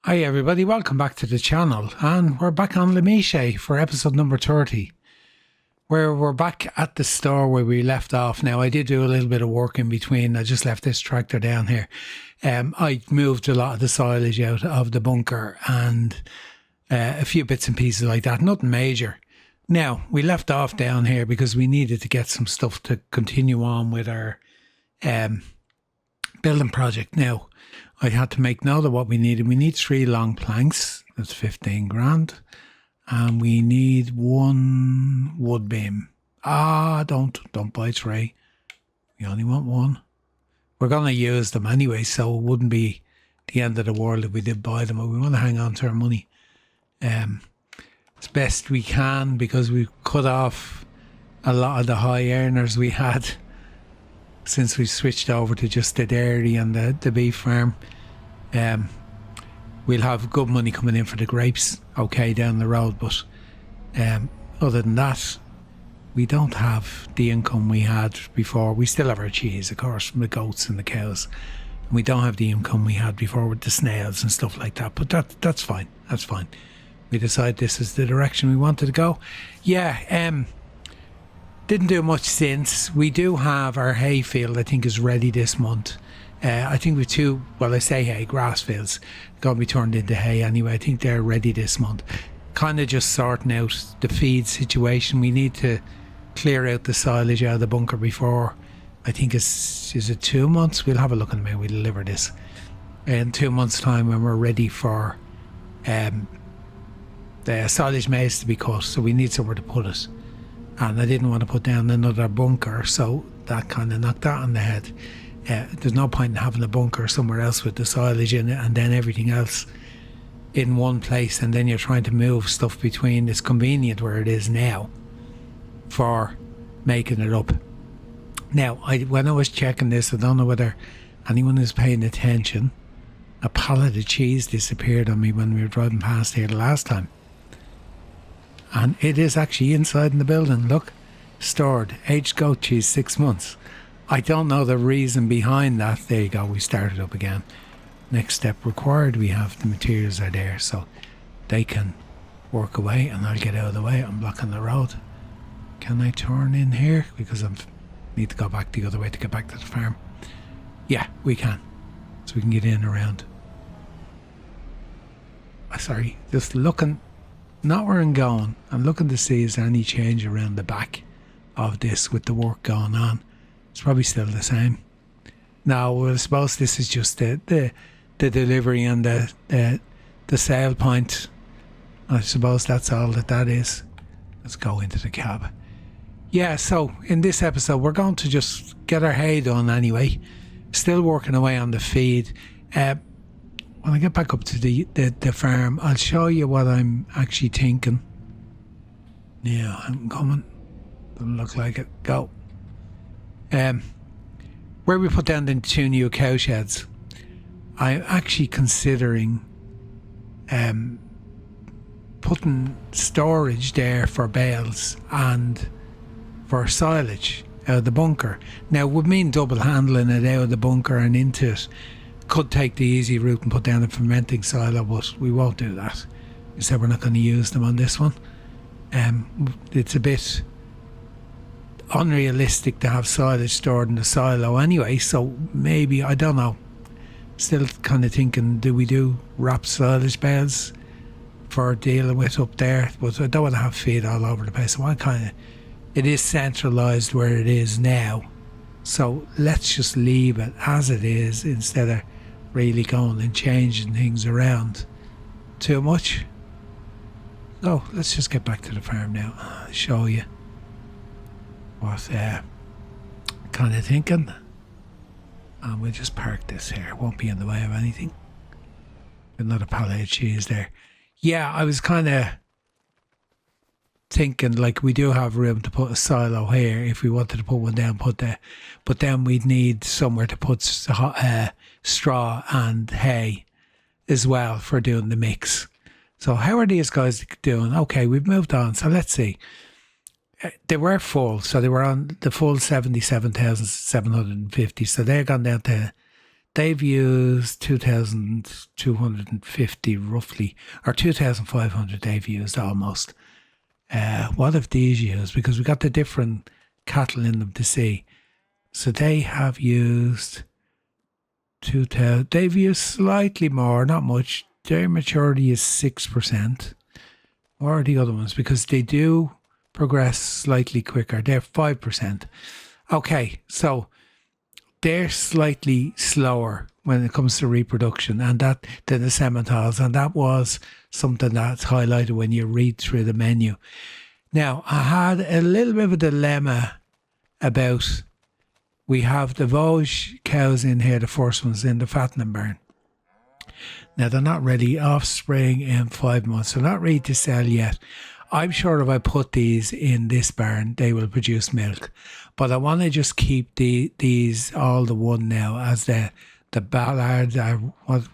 Hi everybody, welcome back to the channel, and we're back on Méchet for episode number 30, where we're back at the store where we left off. Now, I did do a little bit of work in between. I just left this tractor down here. I moved a lot of the silage out of the bunker and a few bits and pieces like that, nothing major. Now, we left off down here because we needed to get some stuff to continue on with our building project. Now, I had to make note of what we needed. We need 3 long planks. That's 15 grand. And we need 1 wood beam. Don't buy 3. We only want 1. We're going to use them anyway, so it wouldn't be the end of the world if we did buy them. But we want to hang on to our money as best we can, because we've cut off a lot of the high earners we had since we switched over to just the dairy and the beef farm. We'll have good money coming in for the grapes, okay, down the road, but other than that, we don't have the income we had before. We still have our cheese, of course, from the goats and the cows. We don't have the income we had before with the snails and stuff like that, but that's fine. That's fine. We decided this is the direction we wanted to go. Yeah, didn't do much since. We do have our hay field, I think, is ready this month. I think with 2, well, I say hay, grass fields, going to be turned into hay anyway. I think they're ready this month. Kind of just sorting out the feed situation. We need to clear out the silage out of the bunker before, I think is it 2 months? We'll have a look in a minute. We'll deliver this in 2 months' time when we're ready for the silage maize to be cut. So we need somewhere to put it. And I didn't want to put down another bunker, so that kind of knocked that on the head. There's no point in having a bunker somewhere else with the silage in it and then everything else in one place, and then you're trying to move stuff between. It's convenient where it is now for making it up. Now, when I was checking this, I don't know whether anyone is paying attention. A pallet of cheese disappeared on me when we were driving past here the last time. And it is actually inside in the building. Look, stored, aged goat cheese, 6 months. I don't know the reason behind that. There you go, we started up again. Next step required, we have the materials are there, so they can work away, and I'll get out of the way. I'm blocking the road. Can I turn in here? Because I need to go back the other way to get back to the farm. Yeah, we can. So we can get in around. Sorry, just looking. Not where I'm going. I'm looking to see is there any change around the back of this with the work going on. It's probably still the same. Now, well, I suppose this is just the delivery and the sale point. I suppose that's all that is. Let's go into the cab. Yeah, so in this episode, we're going to just get our hay done anyway. Still working away on the feed. When I get back up to the farm, I'll show you what I'm actually thinking. Yeah, I'm coming. Doesn't look like it. Go. Where we put down the 2 new cow sheds, I'm actually considering putting storage there for bales and for silage out of the bunker. Now, it would mean double handling it out of the bunker and into it. Could take the easy route and put down a fermenting silo, but we won't do that. We said we're not going to use them on this one. It's a bit unrealistic to have silage stored in the silo anyway, so maybe, I don't know. Still kind of thinking, do we do wrapped silage bales for dealing with up there? But I don't want to have feed all over the place. So it is centralised where it is now. So let's just leave it as it is instead of really going and changing things around too much. So let's just get back to the farm now. I'll show you what kind of thinking. And we'll just park this here. It won't be in the way of anything. Another pallet of cheese there. Yeah, I was kind of thinking like we do have room to put a silo here if we wanted to put one down, but then we'd need somewhere to put straw and hay as well for doing the mix. So how are these guys doing? Okay, we've moved on. So let's see. They were full, so they were on the full 77,750. So they're gone down to they've used 2,250 roughly, or 2,500 they've used almost. What have these used? Because we got the different cattle in them to see. So they have used 2,000. They've used slightly more, not much. Their maturity is 6%. What are the other ones? Because they do progress slightly quicker. They're 5%. Okay, so they're slightly slower when it comes to reproduction and that than the Semmentals, and that was something that's highlighted when you read through the menu. Now, I had a little bit of a dilemma about, we have the Vosges cows in here, the first ones in the fattening barn. Now, they're not ready, offspring in 5 months, so not ready to sell yet. I'm sure if I put these in this barn, they will produce milk. But I want to just keep these all the one now as the Ballard,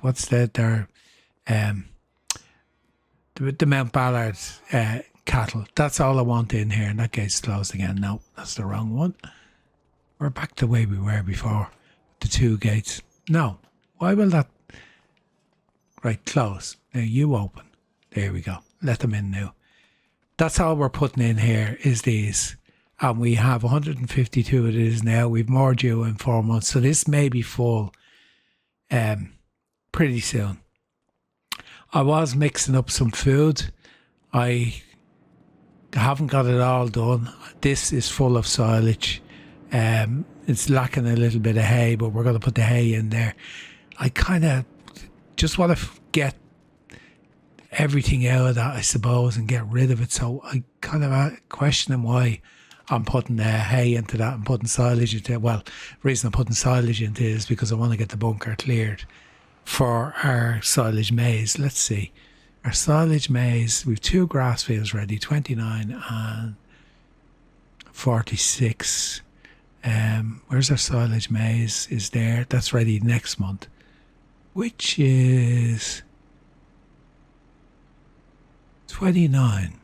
what's that? They're the Mount Ballard cattle. That's all I want in here. And that gate's closed again. No, that's the wrong one. We're back to the way we were before. The 2 gates. No. Why will that? Right, close. Now you open. There we go. Let them in now. That's all we're putting in here is these. And we have 152 it is now. We've more due in 4 months. So this may be full pretty soon. I was mixing up some food. I haven't got it all done. This is full of silage. It's lacking a little bit of hay, but we're going to put the hay in there. I kind of just want to get everything out of that, I suppose, and get rid of it. So I kind of questioning why I'm putting hay into that and putting silage into it. Well, the reason I'm putting silage into it is because I want to get the bunker cleared for our silage maize. Let's see. Our silage maize, we've 2 grass fields ready, 29 and 46. Where's our silage maize? Is there? That's ready next month, which is 29.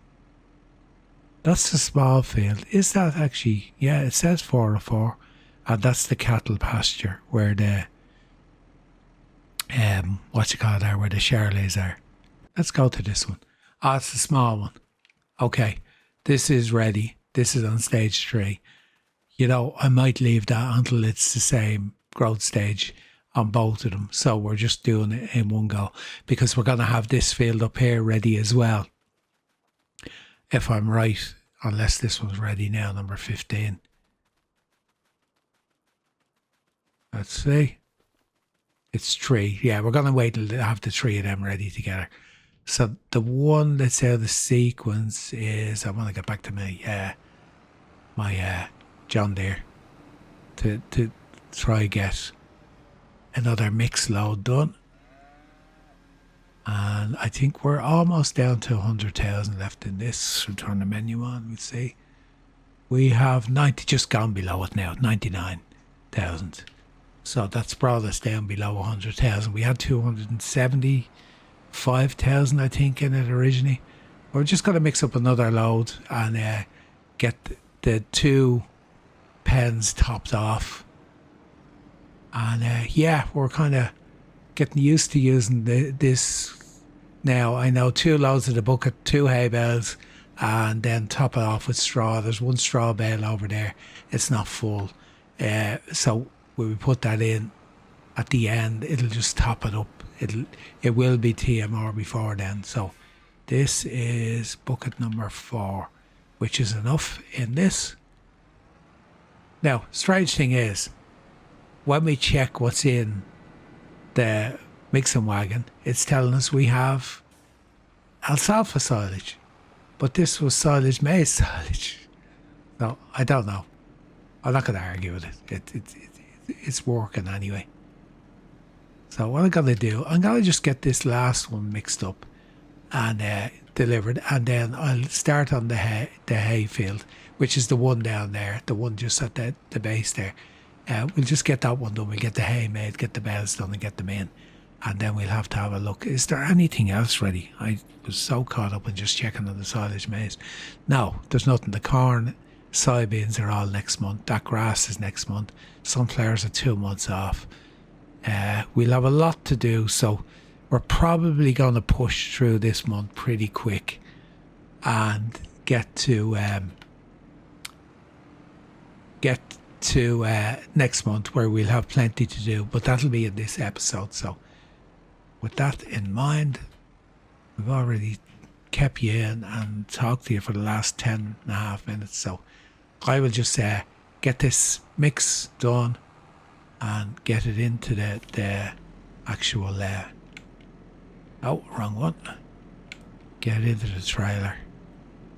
That's the small field. Is that actually? Yeah, it says 404. And that's the cattle pasture where the what's it called there, where the Charolais are. Let's go to this one. Oh, it's the small one. Okay, this is ready. This is on stage 3. You know, I might leave that until it's the same growth stage on both of them. So we're just doing it in one go because we're going to have this field up here ready as well. If I'm right, unless this one's ready now, number 15. Let's see. It's 3. Yeah, we're going to wait till have the 3 of them ready together. So the one that's out of the sequence is, I want to get back to my John Deere to try get another mix load done. And I think we're almost down to 100,000 left in this. We'll turn the menu on, we'll see. We have 90, just gone below it now, 99,000. So that's brought us down below 100,000. We had 275,000, I think, in it originally. We're just going to mix up another load and get the 2 pens topped off. And yeah, we're kind of getting used to using this now. I know 2 loads of the bucket, 2 hay bales, and then top it off with straw. There's 1 straw bale over there. It's not full. So when we put that in at the end, it'll just top it up. It will be TMR before then. So this is bucket number 4, which is enough in this. Now, strange thing is, when we check what's in the mixing wagon, it's telling us we have alfalfa silage, but this was silage maize silage. No, I don't know. I'm not going to argue with it. It's working anyway. So what I'm going to do, I'm going to just get this last one mixed up and delivered, and then I'll start on the hay field, which is the one down there, the one just at the base there. We'll just get that one done. We'll get the hay made, get the bales done and get them in. And then we'll have to have a look. Is there anything else ready? I was so caught up in just checking on the silage maize. No, there's nothing. The corn, soybeans are all next month. That grass is next month. Sunflowers are 2 months off. We'll have a lot to do, so we're probably going to push through this month pretty quick and get to next month where we'll have plenty to do, but that'll be in this episode. So with that in mind, we've already kept you in and talked to you for the last 10.5 minutes, so I will just get this mix done and get it into the actual oh, wrong one. Get into the trailer.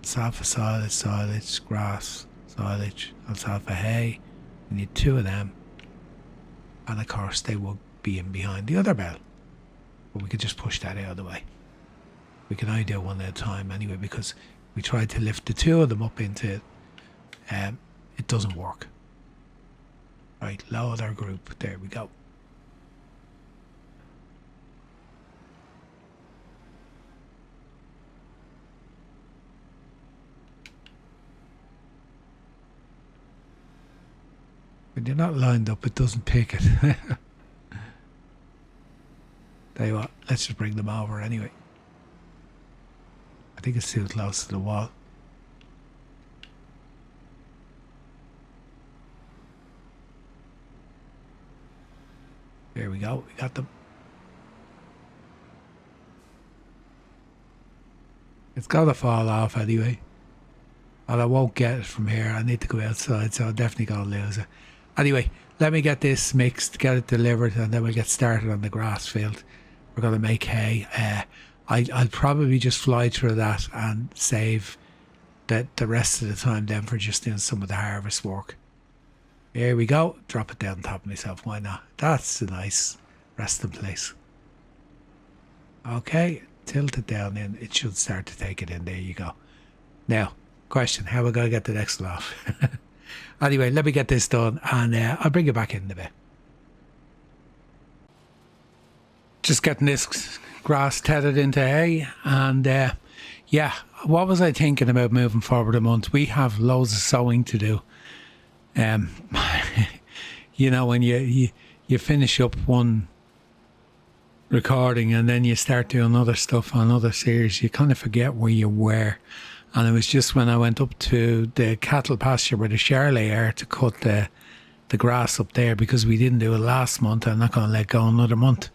Alfalfa silage, grass, silage, alfalfa hay. We need 2 of them, and of course they will be in behind the other bale, but we could just push that out of the way. We can only do one at a time anyway, because we tried to lift the 2 of them up into it. It doesn't work. Right, load our group. There we go. When you're not lined up, it doesn't pick it. Tell you what, let's just bring them over anyway. I think it's too close to the wall. There we go, we got them. It's got to fall off anyway. And I won't get it from here. I need to go outside, so I'm definitely going to lose it. Anyway, let me get this mixed, get it delivered, and then we'll get started on the grass field. We're going to make hay. I'll probably just fly through that and save the rest of the time then for just doing some of the harvest work. Here we go. Drop it down on top of myself. Why not? That's a nice resting place. Okay, tilt it down in. It should start to take it in. There you go. Now, question, how are we going to get the next one off? Anyway, let me get this done and I'll bring you back in a bit. Just getting this grass tethered into hay, and yeah, what was I thinking about moving forward a month? We have loads of sowing to do. You know, when you finish up one recording and then you start doing other stuff on other series, you kind of forget where you were. And it was just when I went up to the cattle pasture where the Charley are to cut the grass up there, because we didn't do it last month. I'm not going to let go another month.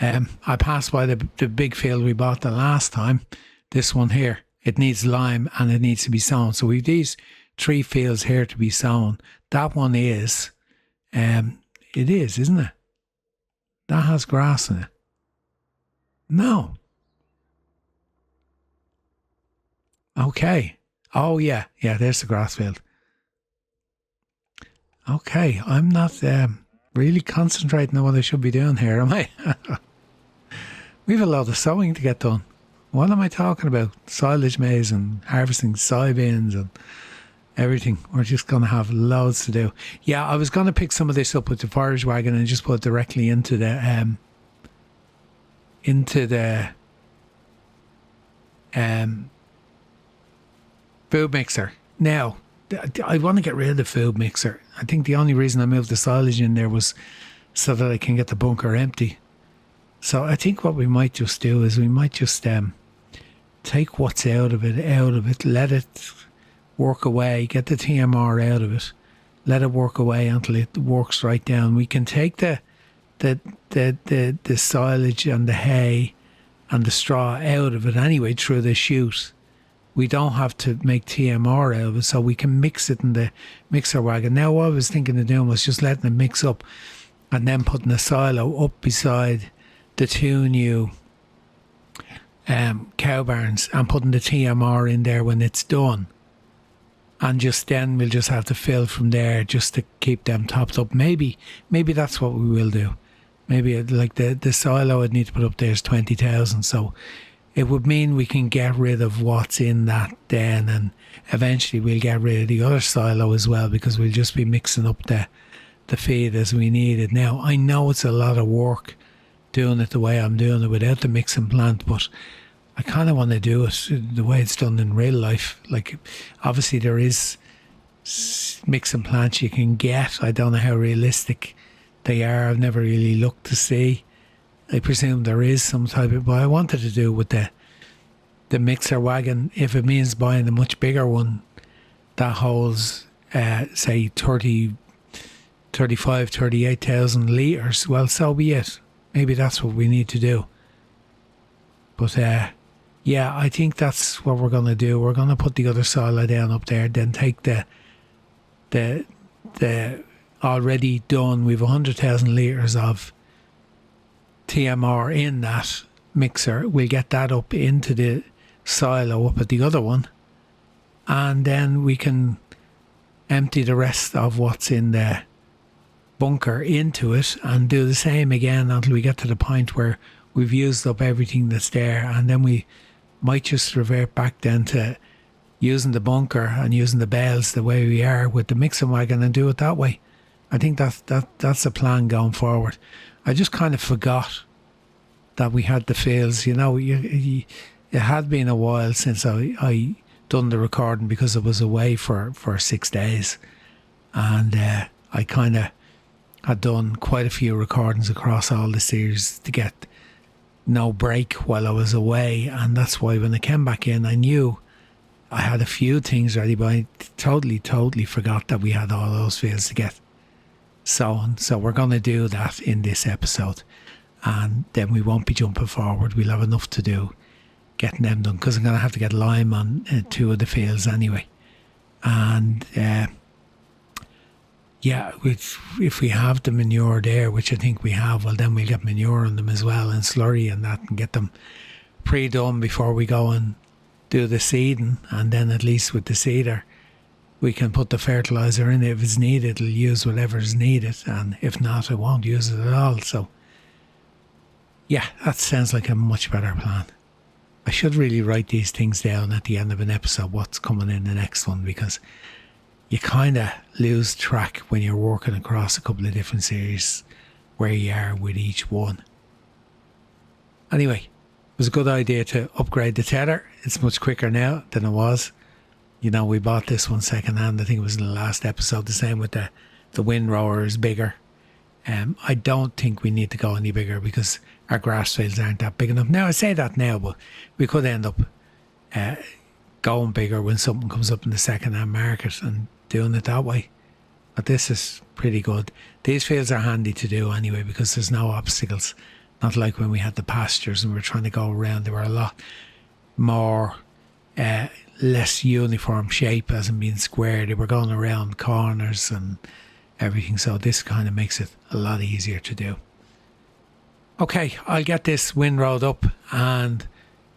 I passed by the big field we bought the last time. This one here, it needs lime and it needs to be sown. So we've these 3 fields here to be sown. That one is, it is, isn't it? That has grass in it. No. Okay. Oh yeah, there's the grass field. Okay, I'm not really concentrating on what I should be doing here, am I? We have a lot of sowing to get done. What am I talking about? Silage maize and harvesting soybeans and everything. We're just going to have loads to do. Yeah, I was going to pick some of this up with the forage wagon and just put it directly into the food mixer. Now, I want to get rid of the food mixer. I think the only reason I moved the silage in there was so that I can get the bunker empty. So I think what we might just do is we might just take what's out of it, let it work away, get the TMR out of it, let it work away until it works right down. We can take the silage and the hay and the straw out of it anyway through the chute. We don't have to make TMR out of it, so we can mix it in the mixer wagon. Now what I was thinking of doing was just letting it mix up and then putting a silo up beside the 2 new cow barns and putting the TMR in there when it's done. And just then we'll just have to fill from there just to keep them topped up. Maybe that's what we will do. Maybe like the silo I'd need to put up there is 20,000, so it would mean we can get rid of what's in that then, and eventually we'll get rid of the other silo as well, because we'll just be mixing up the feed as we need it. Now, I know it's a lot of work doing it the way I'm doing it without the mixing plant, but I kind of want to do it the way it's done in real life. Like, obviously there is mixing plants you can get. I don't know how realistic they are. I've never really looked to see. I presume there is some type of, but I wanted to do with the mixer wagon, if it means buying a much bigger one that holds, say, 38,000 litres, well, so be it. Maybe that's what we need to do. But yeah, I think that's what we're going to do. We're going to put the other silo down up there, then take the already done, we've 100,000 litres of TMR in that mixer. We'll get that up into the silo up at the other one, and then we can empty the rest of what's in the bunker into it and do the same again until we get to the point where we've used up everything that's there, and then we might just revert back then to using the bunker and using the bales the way we are with the mixing wagon and do it that way. I think that's the plan going forward. I just kind of forgot that we had the fields. You know, it had been a while since I done the recording because I was away for 6 days, and I kind of had done quite a few recordings across all the series to get no break while I was away, and that's why when I came back in I knew I had a few things ready, but I totally forgot that we had all those fields to get sown. So we're going to do that in this episode, and then we won't be jumping forward. We'll have enough to do getting them done, because I'm going to have to get lime on 2 of the fields anyway. And yeah, if we have the manure there, which I think we have, well then we'll get manure on them as well, and slurry and that, and get them pre-done before we go and do the seeding. And then at least with the seeder we can put the fertiliser in. If it's needed, it'll use whatever's needed, and if not, it won't use it at all. So yeah, that sounds like a much better plan. I should really write these things down at the end of an episode, what's coming in the next one, because you kind of lose track when you're working across a couple of different series where you are with each one. Anyway, it was a good idea to upgrade the tether. It's much quicker now than it was. You know, we bought this one second hand. I think it was in the last episode. The same with the windrower is bigger. I don't think we need to go any bigger because our grass fields aren't that big enough. Now, I say that now, but we could end up going bigger when something comes up in the second hand market and doing it that way. But this is pretty good. These fields are handy to do anyway because there's no obstacles. Not like when we had the pastures and we were trying to go around. They were a lot more less uniform shape, as in being square. They were going around corners and everything, so this kind of makes it a lot easier to do. Okay, I'll get this windrowed up and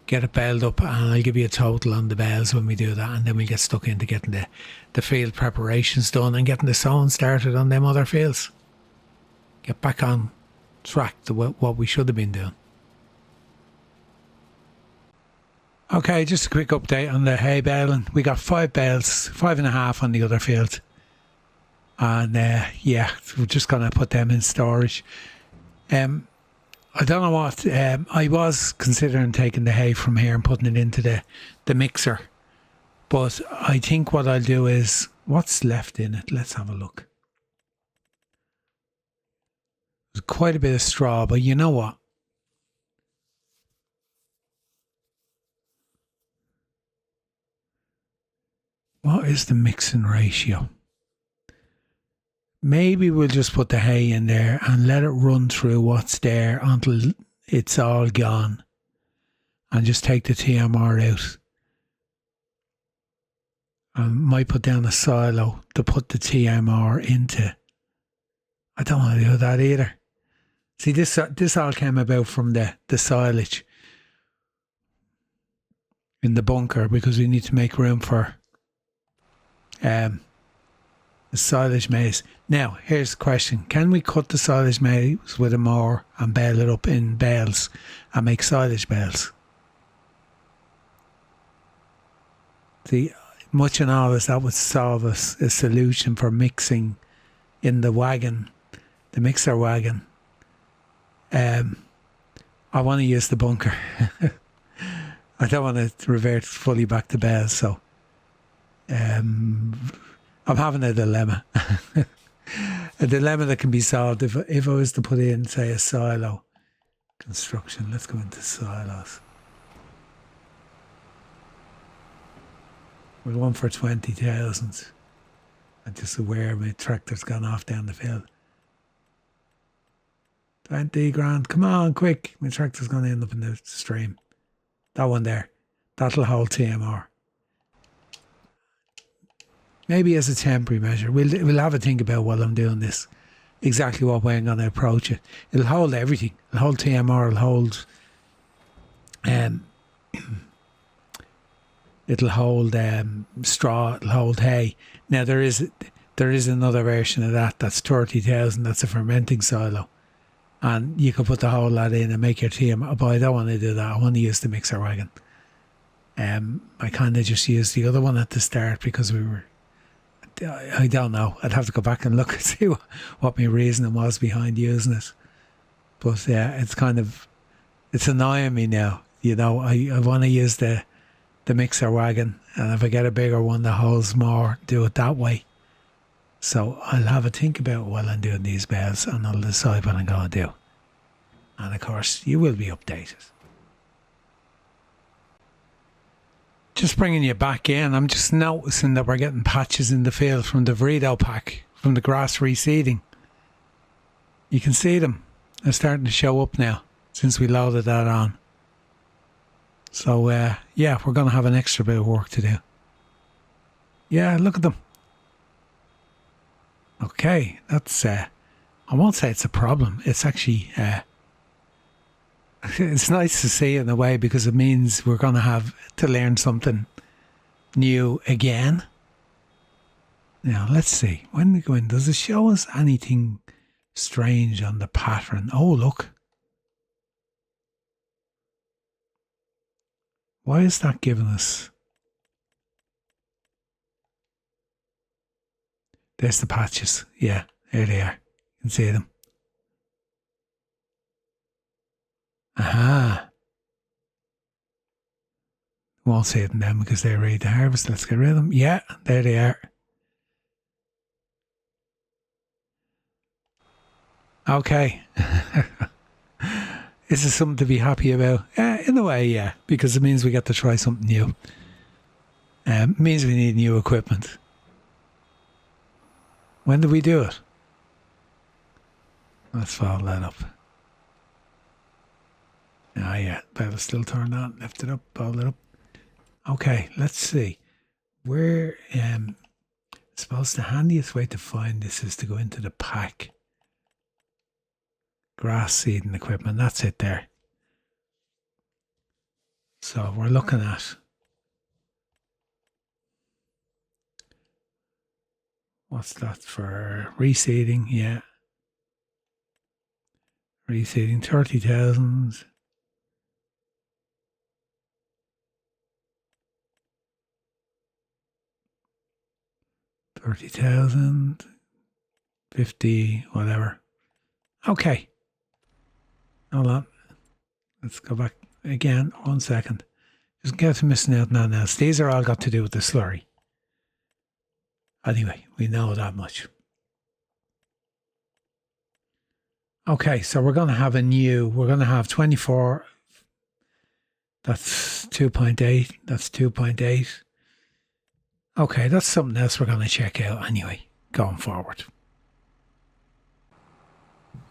get it baled up, and I'll give you a total on the bales when we do that, and then we'll get stuck into getting the field preparations done and getting the sowing started on them other fields. Get back on track to what we should have been doing. Okay, just a quick update on the hay baling. We got 5 bales, 5.5 on the other field. And yeah, we're just going to put them in storage. I don't know what, I was considering taking the hay from here and putting it into the mixer. But I think what I'll do is, what's left in it? Let's have a look. There's quite a bit of straw, but you know what? What is the mixing ratio? Maybe we'll just put the hay in there and let it run through what's there until it's all gone, and just take the TMR out. I might put down a silo to put the TMR into. I don't want to do that either. See, this all came about from the silage in the bunker because we need to make room for the silage maize. Now, here's the question. Can we cut the silage maize with a mower and bale it up in bales and make silage bales? See, much and all this, that would solve us a solution for mixing in the wagon, the mixer wagon. I want to use the bunker. I don't want to revert fully back to bales, so I'm having a dilemma. a dilemma that can be solved. If I was to put in, say, a silo construction, let's go into silos. We're one for 20,000. I'm just aware my tractor's gone off down the field. 20 grand, come on, quick. My tractor's going to end up in the stream. That one there, that'll hold TMR. Maybe as a temporary measure. We'll have a think about while I'm doing this. Exactly what way I'm going to approach it. It'll hold everything. It'll hold TMR, it'll hold it'll hold straw, it'll hold hay. Now there is another version of that. That's 30,000. That's a fermenting silo, and you can put the whole lot in and make your TMR. But I don't want to do that. I want to use the mixer wagon. I kind of just used the other one at the start because I don't know. I'd have to go back and look and see what my reasoning was behind using it. But yeah, it's annoying me now. You know, I want to use the mixer wagon, and if I get a bigger one that holds more, do it that way. So I'll have a think about while I'm doing these bales, and I'll decide what I'm going to do. And of course, you will be updated. Just bringing you back in, I'm just noticing that we're getting patches in the field from the Vredo pack, from the grass reseeding. You can see them. They're starting to show up now since we loaded that on. So, yeah, we're going to have an extra bit of work to do. Yeah, look at them. Okay, that's, I won't say it's a problem. It's actually, it's nice to see in a way because it means we're going to have to learn something new again. Now, let's see. When we go in, does it show us anything strange on the pattern? Oh, look. Why is that giving us? There's the patches. Yeah, there they are. You can see them. Aha. Won't see them then because they're ready to harvest. Let's get rid of them. Yeah, there they are. Okay. This is something to be happy about. In a way, yeah, because it means we get to try something new. It means we need new equipment. When did we do it? Let's follow that up. Ah, yeah, bell is still turned on. Lift it up, fold it up. Okay, let's see. Where, I suppose the handiest way to find this is to go into the pack. Grass seeding equipment, that's it there. So we're looking at, what's that for? Reseeding, yeah. Reseeding 30,000. $30,000, 50, whatever. Okay. Hold on. Let's go back again. 1 second. Just get to missing out nothing else. These are all got to do with the slurry. Anyway, we know that much. Okay, so we're going to have we're going to have 24. That's 2.8. That's 2.8. Okay, that's something else we're going to check out anyway, going forward.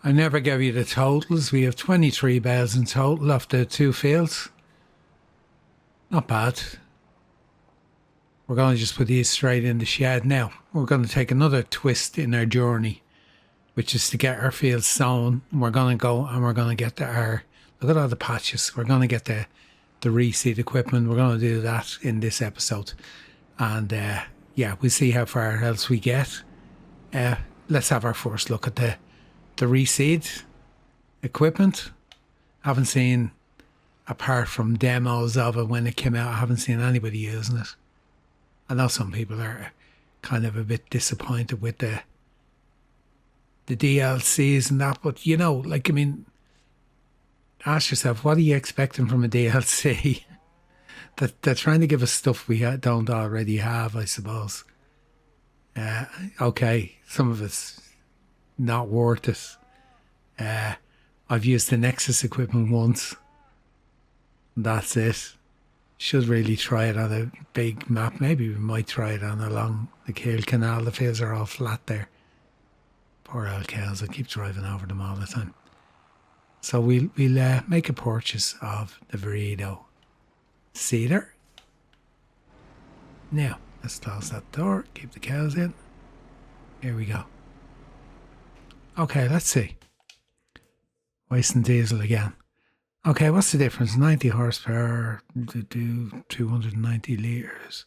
I never gave you the totals. We have 23 bales in total off the 2 fields. Not bad. We're going to just put these straight in the shed now. We're going to take another twist in our journey, which is to get our fields sown. We're going to go and we're going to get look at all the patches. We're going to get the reseed equipment. We're going to do that in this episode. And yeah, we'll see how far else we get. Let's have our first look at the reseed equipment. Haven't seen, apart from demos of it when it came out, I haven't seen anybody using it. I know some people are kind of a bit disappointed with the DLCs and that, but you know, like, I mean, ask yourself, what are you expecting from a DLC? That they're trying to give us stuff we don't already have, I suppose. Okay, some of it's not worth it. I've used the Nexus equipment once. That's it. Should really try it on a big map. Maybe we might try it on along the Kiel Canal. The fields are all flat there. Poor old cows. I keep driving over them all the time. So we'll make a purchase of the Burrito seeder. Now, let's close that door. Keep the cows in. Here we go. Okay, let's see. Wasting diesel again. Okay, what's the difference? 90 horsepower to do 290 litres.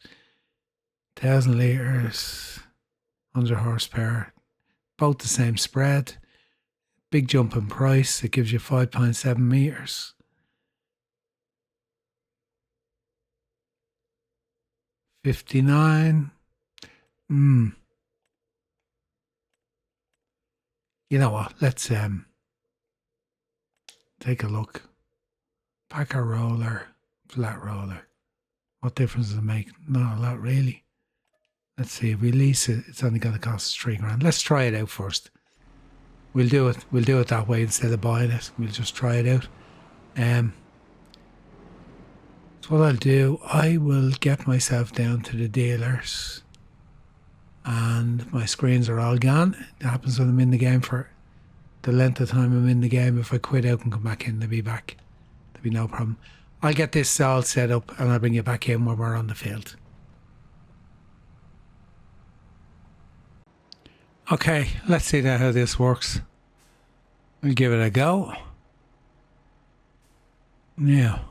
1,000 litres. 100 horsepower. Both the same spread. Big jump in price. It gives you 5.7 metres. $59. You know what? Let's take a look. Packer roller, flat roller. What difference does it make? Not a lot, really. Let's see. If we lease it, it's only going to cost us $3,000. Let's try it out first. We'll do it. We'll do it that way instead of buying it. We'll just try it out. So what I'll do, I will get myself down to the dealers, and my screens are all gone. It happens when I'm in the game for the length of time I'm in the game. If I quit out and come back in, they'll be back. There'll be no problem. I'll get this all set up and I'll bring you back in when we're on the field. Okay, let's see now how this works. We'll give it a go. Now,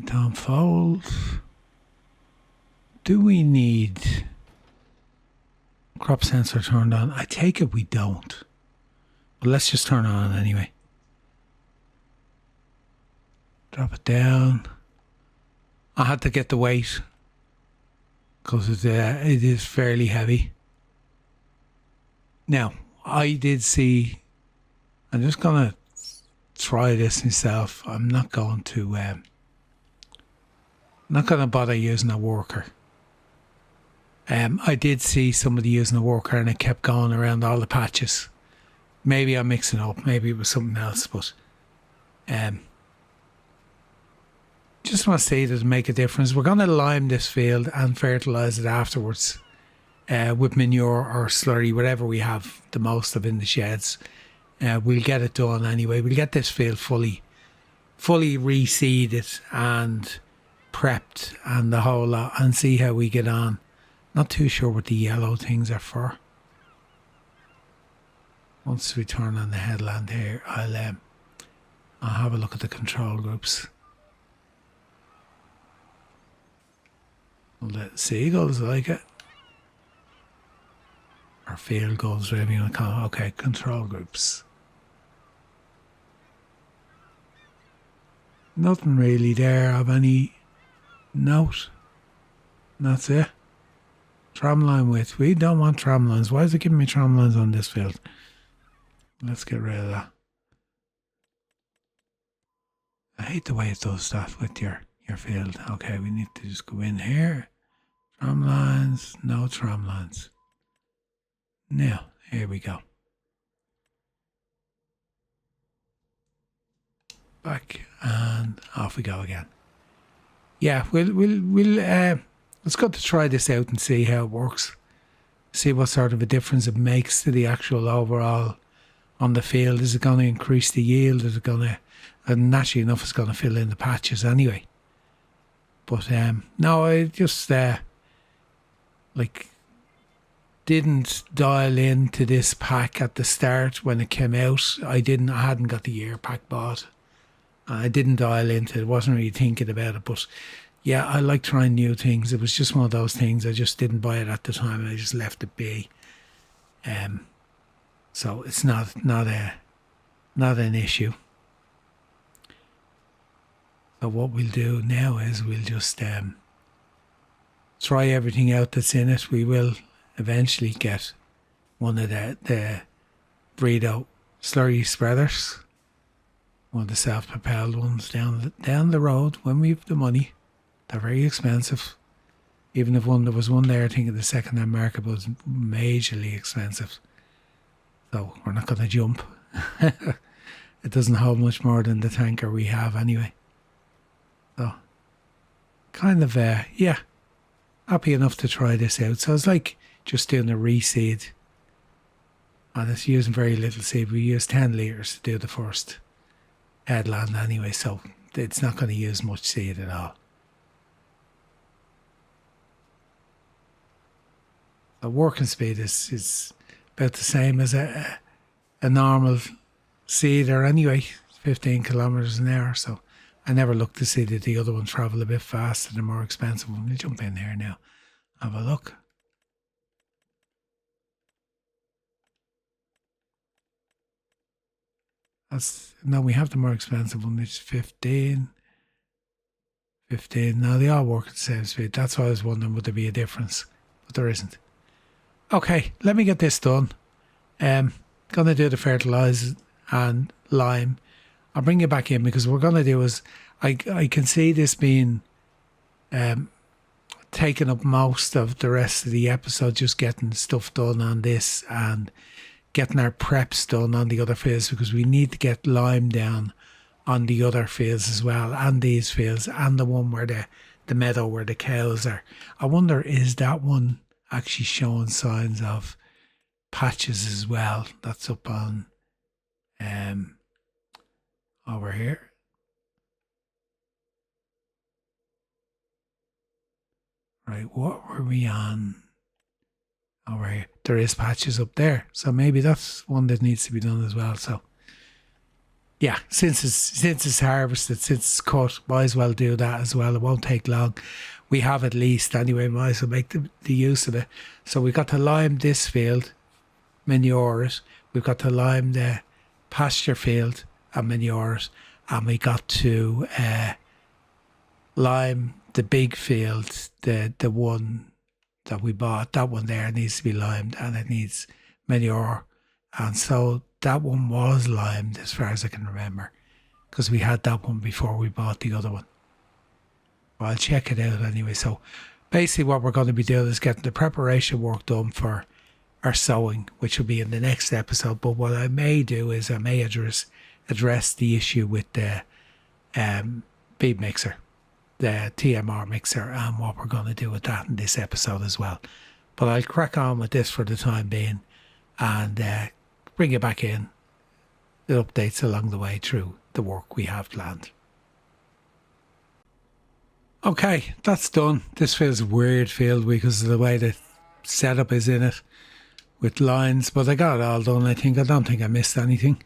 don't fold. Do we need crop sensor turned on? I take it we don't. But let's just turn it on anyway. Drop it down. I had to get the weight because it is fairly heavy. Now, I did see, I'm just going to try this myself. I'm not going to bother using a worker. I did see somebody using a worker and it kept going around all the patches. Maybe I'm mixing up. Maybe it was something else, but just want to see does it make a difference. We're going to lime this field and fertilise it afterwards with manure or slurry, whatever we have the most of in the sheds. We'll get it done anyway. We'll get this field fully reseeded and prepped and the whole lot and see how we get on. Not too sure what the yellow things are for. Once we turn on the headland here, I'll have a look at the control groups. The seagulls like it. Or field goals, whatever you want to call it. Okay, control groups. Nothing really there of any note. That's it. Tramline width. We don't want tramlines. Why is it giving me tramlines on this field? Let's get rid of that. I hate the way it does that with your field. Okay, we need to just go in here. Tramlines, no tramlines. Now, here we go. Back and off we go again. Yeah, we'll it's good to try this out and see how it works. See what sort of a difference it makes to the actual overall on the field. Is it going to increase the yield? Is it going to, and naturally enough, it's going to fill in the patches anyway. But no, I just didn't dial into this pack at the start when it came out. I hadn't got the year pack bought. I didn't dial into it. Wasn't really thinking about it. But yeah, I like trying new things. It was just one of those things. I just didn't buy it at the time. I just left it be. So it's not an issue. So what we'll do now is we'll just try everything out that's in it. We will eventually get one of the Burrito slurry spreaders, one of the self-propelled ones down the road when we have the money. They're very expensive. Even if there was one there, I think in the second-hand market was majorly expensive. So we're not going to jump. It doesn't hold much more than the tanker we have anyway. So kind of, yeah, happy enough to try this out. So it's like just doing a reseed. And it's using very little seed. We use 10 litres to do the first headland anyway, so it's not going to use much seed at all. The working speed is about the same as a normal seeder anyway, 15 kilometres an hour. So I never looked to see that the other ones travel a bit faster, the more expensive one. We'll jump in here now, have a look. No, we have the more expensive one, it's 15. No, they all work at the same speed. That's why I was wondering, would there be a difference? But there isn't. Okay, let me get this done. Gonna do the fertilizer and lime. I'll bring you back in because what we're gonna do is I can see this being taking up most of the rest of the episode, just getting stuff done on this and getting our preps done on the other fields, because we need to get lime down on the other fields as well, and these fields, and the one where the meadow where the cows are. I wonder, is that one actually showing signs of patches as well? That's up on over here. Right, what were we on? Over here. There is patches up there, so maybe that's one that needs to be done as well. So yeah, since it's harvested, since it's cut, might as well do that as well. It won't take long. We have at least anyway, might as well make the use of it. So we've got to lime this field, manure it. We've got to lime the pasture field and manure it. And we got to lime the big field, the one that we bought. That one there needs to be limed and it needs manure. And so that one was limed as far as I can remember, because we had that one before we bought the other one. Well, I'll check it out anyway. So basically what we're going to be doing is getting the preparation work done for our sowing, which will be in the next episode. But what I may do is I may address the issue with the bead mixer, the TMR mixer, and what we're going to do with that in this episode as well. But I'll crack on with this for the time being and bring it back in with updates along the way through the work we have planned. Okay, that's done. This feels a weird field because of the way the setup is in it with lines, but I got it all done, I think. I don't think I missed anything.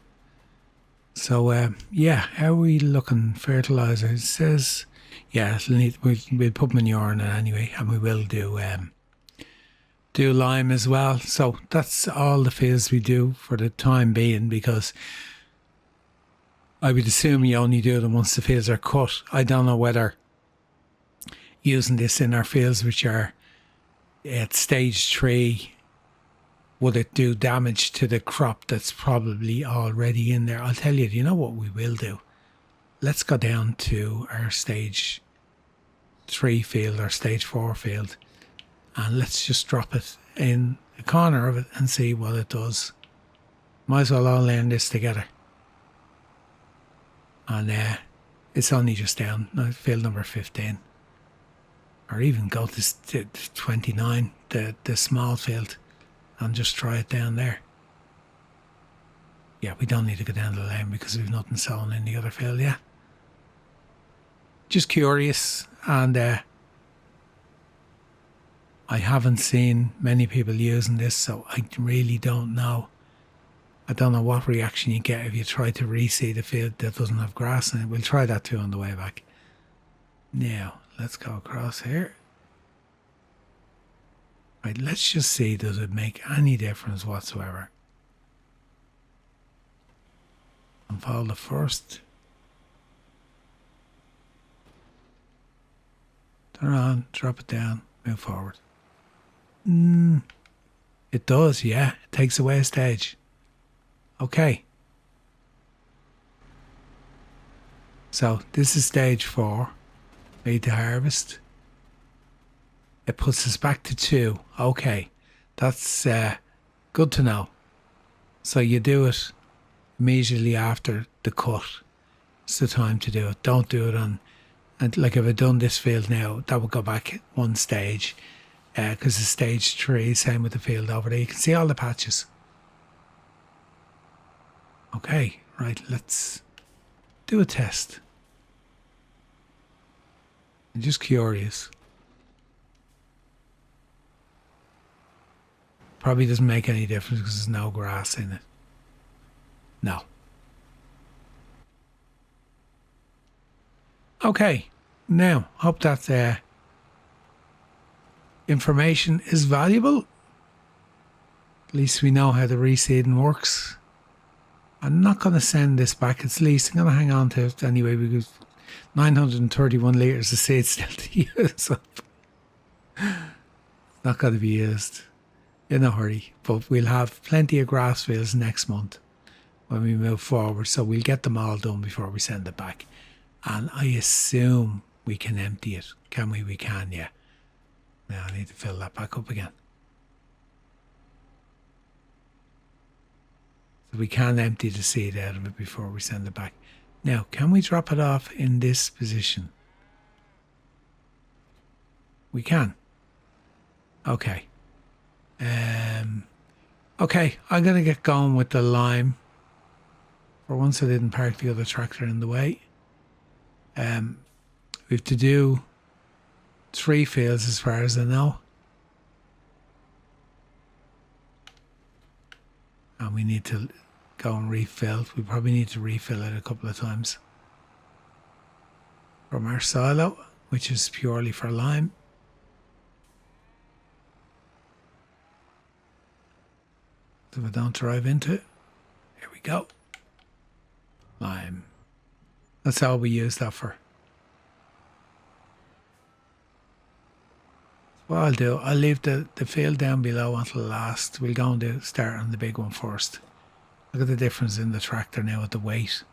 So, yeah, how are we looking? Fertiliser, it says, yeah, we'll put manure in it anyway, and we will do lime as well. So that's all the fields we do for the time being, because I would assume you only do them once the fields are cut. I don't know whether using this in our fields which are at stage 3, would it do damage to the crop that's probably already in there? I'll tell you, you know what we will do? Let's go down to our stage 3 field or stage 4 field, and let's just drop it in a corner of it and see what it does. Might as well all learn this together. And it's only just down field number 15, or even go to 29, the small field, and just try it down there. Yeah, we don't need to go down the lane because we've nothing sown in the other field yet. Just curious, and I haven't seen many people using this, so I really don't know. I don't know what reaction you get if you try to reseed a field that doesn't have grass in it. We'll try that too on the way back. Now, let's go across here. Right, let's just see, does it make any difference whatsoever? Unfold the first. Turn on, drop it down, move forward. It does, yeah. It takes away a stage. Okay. So this is stage 4. Made to harvest. It puts us back to 2. Okay. That's good to know. So you do it immediately after the cut. It's the time to do it. Don't do it on, and like if I'd done this field now, that would go back one stage, because it's stage 3, same with the field over there. You can see all the patches. Okay, right, let's do a test. I'm just curious. Probably doesn't make any difference because there's no grass in it. No. Okay, now, hope that information is valuable. At least we know how the reseeding works. I'm not going to send this back. It's leased. I'm going to hang on to it anyway because 931 litres of seed still to use up. Not going to be used in a hurry. But we'll have plenty of grass fields next month when we move forward. So we'll get them all done before we send it back. And I assume we can empty it. Can we? We can, yeah. Now I need to fill that back up again. So we can empty the seed out of it before we send it back. Now, can we drop it off in this position? We can. Okay. Okay, I'm going to get going with the lime. For once I didn't park the other tractor in the way. We have to do 3 fields as far as I know. And we need to go and refill. We probably need to refill it a couple of times. From our silo, which is purely for lime. So we don't drive into it. Here we go. Lime. That's all we use that for. What I'll do, I'll leave the field down below until last. We'll go and start on the big one first. Look at the difference in the tractor now with the weight.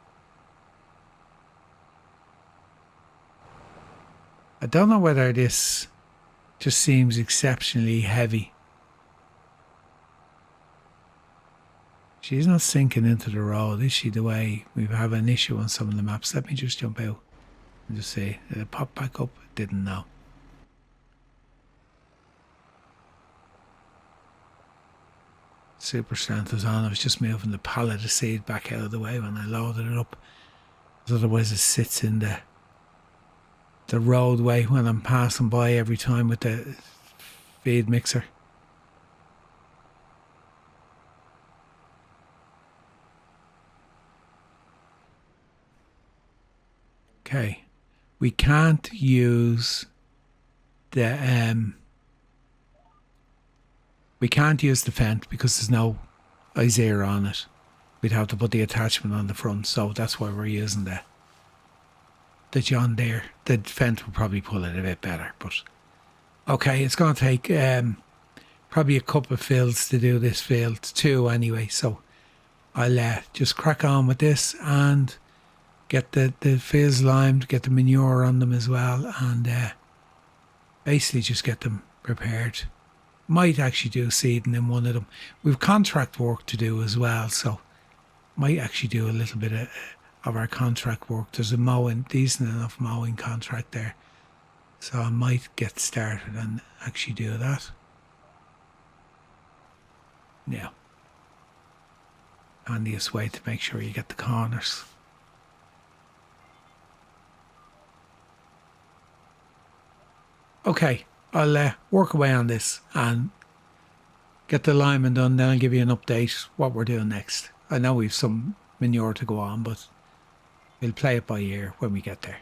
I don't know whether this just seems exceptionally heavy. She's not sinking into the road, is she, the way we have an issue on some of the maps? Let me just jump out and just see. Did it pop back up? Didn't know. Super strength was on. I was just moving the pallet of seed back out of the way when I loaded it up. Otherwise it sits in the roadway when I'm passing by every time with the feed mixer. Okay, we can't use the fent because there's no Isaiah on it. We'd have to put the attachment on the front, so that's why we're using the John Deere. The fent will probably pull it a bit better, but okay, it's going to take probably a couple of fills to do this field, 2 anyway. So I'll just crack on with this and get the fields limed, get the manure on them as well, and basically just get them prepared. Might actually do seeding in one of them. We've contract work to do as well, so might actually do a little bit of our contract work. There's a decent enough mowing contract there, so I might get started and actually do that. Yeah. Handiest way to make sure you get the corners. Okay, I'll work away on this and get the liming done, then I'll give you an update what we're doing next. I know we've some manure to go on, but we'll play it by ear when we get there.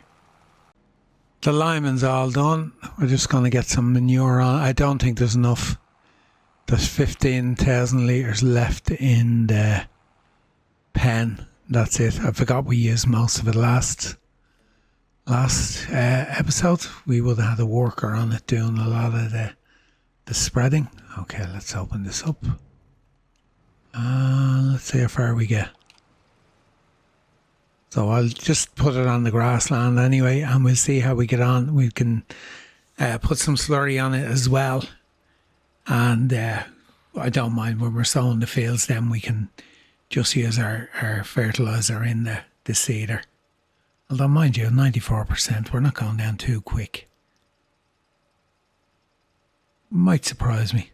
The liming's all done. We're just going to get some manure on. I don't think there's enough. There's 15,000 litres left in the pen. That's it. I forgot we used most of it last episode. We would have had a worker on it doing a lot of the spreading. Okay, let's open this up. Let's see how far we get. So I'll just put it on the grassland anyway, and we'll see how we get on. We can put some slurry on it as well. And I don't mind when we're sowing the fields, then we can just use our fertiliser in the seeder. Although, mind you, 94%, we're not going down too quick. Might surprise me.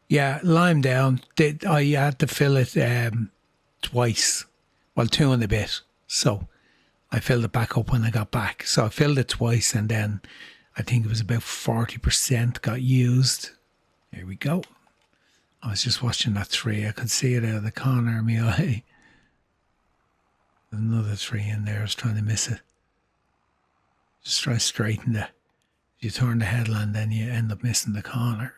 Yeah, lime down. I had to fill it twice. Well, 2 and a bit. So I filled it back up when I got back. So I filled it twice, and then I think it was about 40% got used. Here we go. I was just watching that tree. I could see it out of the corner of my eye. There's another tree in there. I was trying to miss it. Just try to straighten it. If you turn the headland, then you end up missing the corner.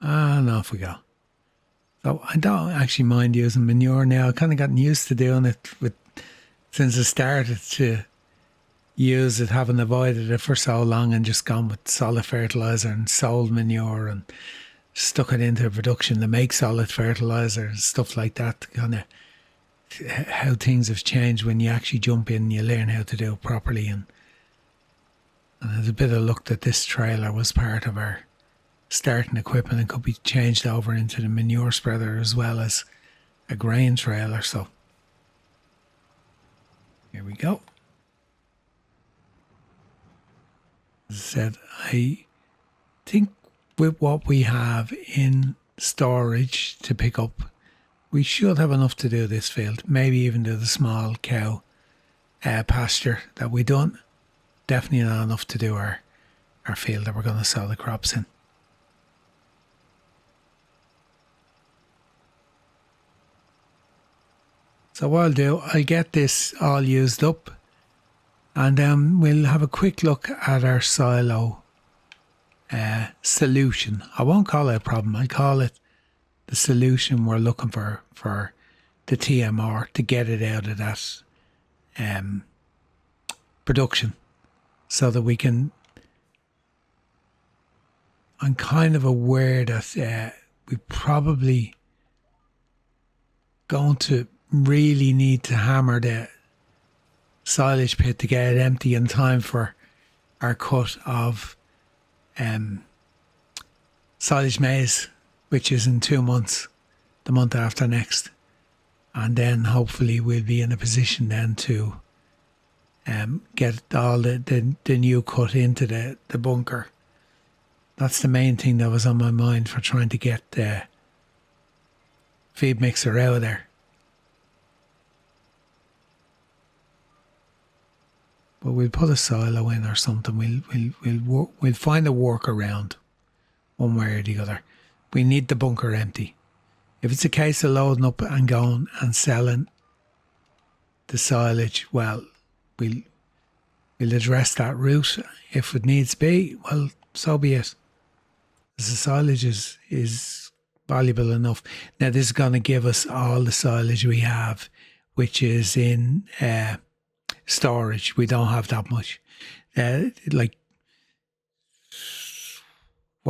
And off we go. So I don't actually mind using manure now. I've kind of gotten used to doing it since I started to use it, having avoided it for so long and just gone with solid fertiliser and sold manure and stuck it into production to make solid fertiliser and stuff like that. Kind of how things have changed when you actually jump in and you learn how to do it properly. And there's a bit of luck that this trailer was part of our starting equipment and could be changed over into the manure spreader as well as a grain trailer. So here we go. As I said, I think with what we have in storage to pick up, we should have enough to do this field. Maybe even do the small cow pasture that we done. Definitely not enough to do our field that we're going to sow the crops in. So what I'll do, I'll get this all used up, and then we'll have a quick look at our silo solution. I won't call it a problem. I call it the solution we're looking for the TMR to get it out of that production, so that we can. I'm kind of aware that we probably going to really need to hammer the silage pit to get it empty in time for our cut of silage maize, which is in 2 months, the month after next. And then hopefully we'll be in a position then to get all the new cut into the bunker. That's the main thing that was on my mind for trying to get the feed mixer out of there. But we'll put a silo in or something. We'll find a workaround one way or the other. We need the bunker empty. If it's a case of loading up and going and selling the silage, well, we'll address that route. If it needs be, well, so be it. The silage is valuable enough. Now, this is going to give us all the silage we have, which is in storage. We don't have that much. What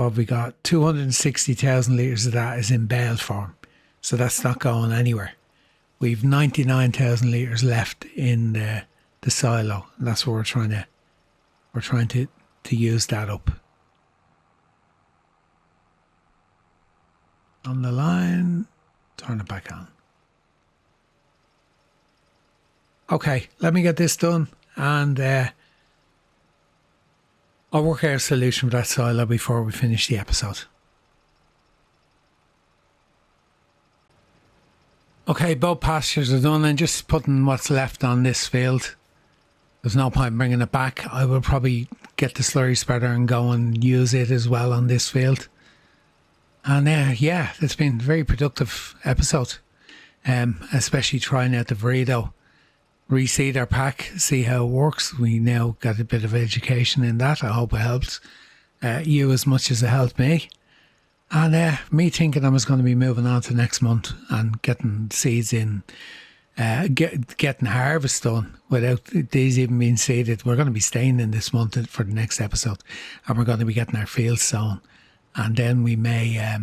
have we got? 260,000 litres of that is in baled form. So that's not going anywhere. We've 99,000 litres left in the silo. And that's what we're trying to use that up. On the line, turn it back on. Okay, let me get this done, and I'll work out a solution for that silo before we finish the episode. Okay, both pastures are done, and just putting what's left on this field. There's no point bringing it back. I will probably get the slurry spreader and go and use it as well on this field. And yeah, it's been a very productive episode, especially trying out the Burrito reseed our pack, see how it works. We now got a bit of education in that. I hope it helps you as much as it helped me. And me thinking I was going to be moving on to next month and getting seeds in, getting harvest done without these even being seeded. We're going to be staying in this month for the next episode, and we're going to be getting our fields sown. And then we may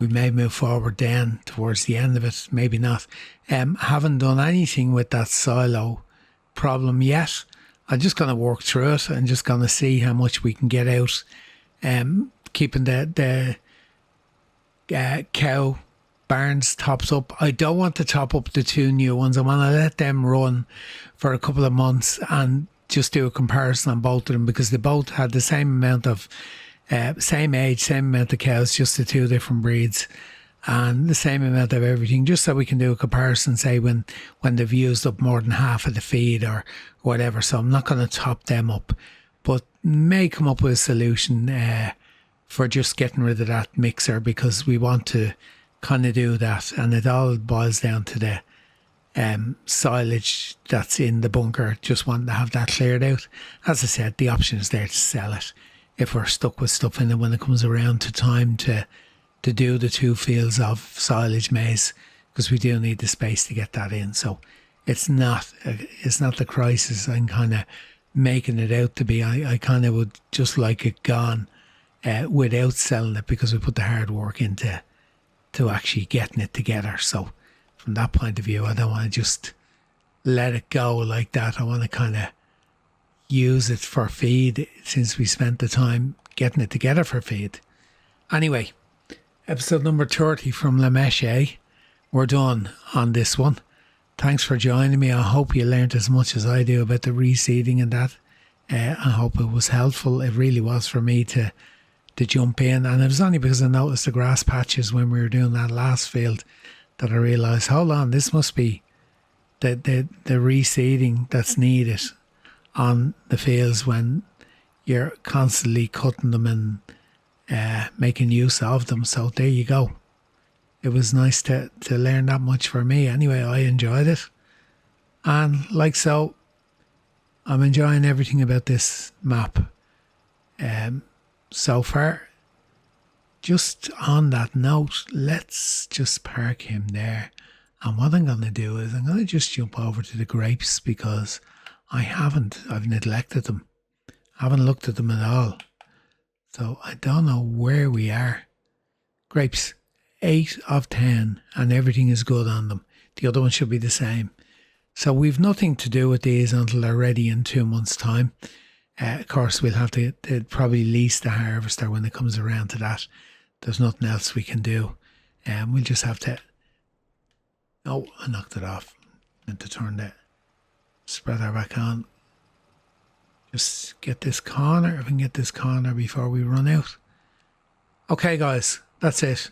move forward then towards the end of it, maybe not. Haven't done anything with that silo problem yet. I'm just going to work through it and just going to see how much we can get out. Keeping the cow barns tops up. I don't want to top up the 2 new ones. I want to let them run for a couple of months and just do a comparison on both of them, because they both had the same amount of same age, same amount of cows, just the 2 different breeds, and the same amount of everything, just so we can do a comparison, say when they've used up more than half of the feed or whatever. So I'm not going to top them up, but may come up with a solution for just getting rid of that mixer, because we want to kind of do that, and it all boils down to the silage that's in the bunker. Just want to have that cleared out. As I said, the option is there to sell it if we're stuck with stuff in it when it comes around to time to do the 2 fields of silage maize, because we do need the space to get that in. So it's not the crisis I'm kind of making it out to be. I kind of would just like it gone without selling it, because we put the hard work into actually getting it together. So from that point of view, I don't want to just let it go like that. I want to kind of use it for feed, since we spent the time getting it together for feed. Anyway, episode number 30 from Méchet. We're done on this one. Thanks for joining me. I hope you learned as much as I do about the reseeding and that. I hope it was helpful. It really was for me to jump in, and it was only because I noticed the grass patches when we were doing that last field that I realised, hold on, this must be the reseeding that's needed on the fields when you're constantly cutting them and making use of them. So there you go. It was nice to learn that much for me. Anyway, I enjoyed it, and like so, I'm enjoying everything about this map so far. Just on that note, let's just park him there, and what I'm going to do is I'm going to just jump over to the grapes, because I've neglected them. I haven't looked at them at all, so I don't know where we are. Grapes, 8 of 10, and everything is good on them. The other one should be the same. So we've nothing to do with these until they're ready in 2 months' time. Of course, we'll have to probably lease the harvester when it comes around to that. There's nothing else we can do. We'll just have to... Oh, I knocked it off. And to turn the spreader back on. Just get this corner. If we can get this corner before we run out. Okay, guys. That's it.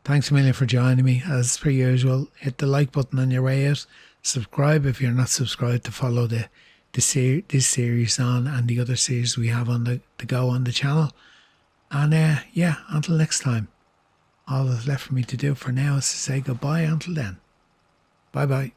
Thanks a million for joining me. As per usual, hit the like button on your way out. Subscribe if you're not subscribed to follow this series on and the other series we have on the go on the channel. And yeah, until next time, all that's left for me to do for now is to say goodbye until then. Bye bye.